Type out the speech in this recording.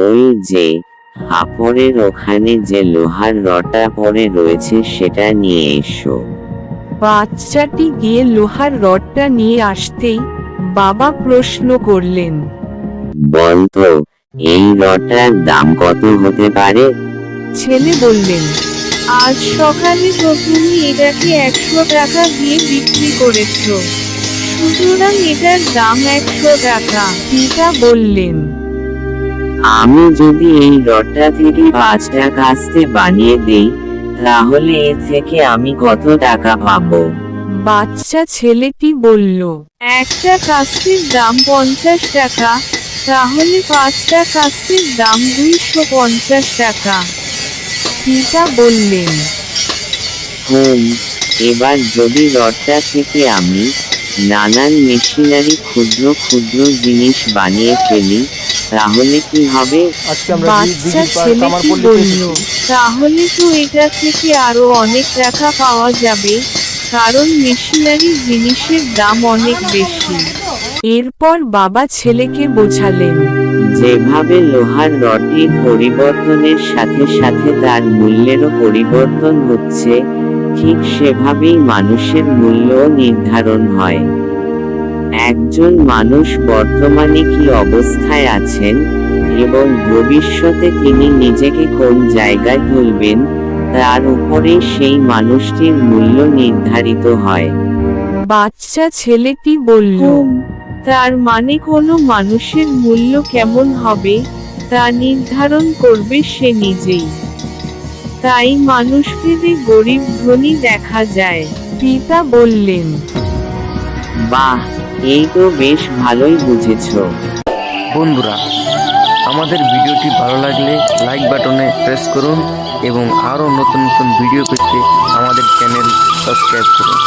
ওই যে হাপরের ওখানে যে লোহার রডটা পড়ে রয়েছে সেটা নিয়ে এসো। বাচ্চাটি গিয়ে লোহার রডটা নিয়ে আসতেই বাবা প্রশ্ন করলেন, বলতো এই রডটার দাম কত হতে পারে? ছেলে বললেন, আজ সকালে তো তুমি এটাকে 100 টাকা দিয়ে বিক্রি করেছো, সুতরাং এটার দাম 100 টাকা। পিতা বললেন, আমি যদি এই রডটা থেকে 5 টাকা আস্তে বানিয়ে দেই তাহলে এর থেকে আমি কত টাকা পাবো? বাচ্চা ছেলেটি বলল, একটা কাস্তের দাম 50 টাকা, তাহলে 5টা কাস্তের দাম 250 টাকা। পিতা বললেন, এবার যদি রডটা থেকে আমি নানান মেশিনারি ক্ষুদ্র ক্ষুদ্র জিনিস বানিয়ে ফেলি তাহলে কি হবে? বাচ্চা ছেলেটি বলল, তাহলে তো এটা থেকে আরো অনেক টাকা পাওয়া যাবে, কারণ মেশিনারি জিনিসের দাম অনেক বেশি। এরপর বাবা ছেলেকে বোঝালেন, যেভাবে লোহার রডটির পরিবর্তনের সাথে সাথে তার মূল্যেরও পরিবর্তন হচ্ছে, ঠিক সেভাবেই মানুষের মূল্যও নির্ধারণ হয়। একজন মানুষ বর্তমানে কি অবস্থায় আছেন এবং ভবিষ্যতে তিনি নিজেকে কোন জায়গায় তুলবেন তার উপরেই সেই মানুষটির মূল্য নির্ধারিত হয়। বাচ্চা ছেলেটি বলল, তার মানে কোনো মানুষের মূল্য কেমন হবে তা নির্ধারণ করবে সে নিজেই। তাই মানুষভেদে গরিব ধনী দেখা যায়। পিতা বললেন, বাহ, এই তো বেশ ভালোই বুঝেছো। বন্ধুরা, আমাদের ভিডিওটি ভালো লাগলে লাইক বাটনে প্রেস করুন এবং আরও নতুন নতুন ভিডিও পেতে আমাদের চ্যানেল সাবস্ক্রাইব করুন।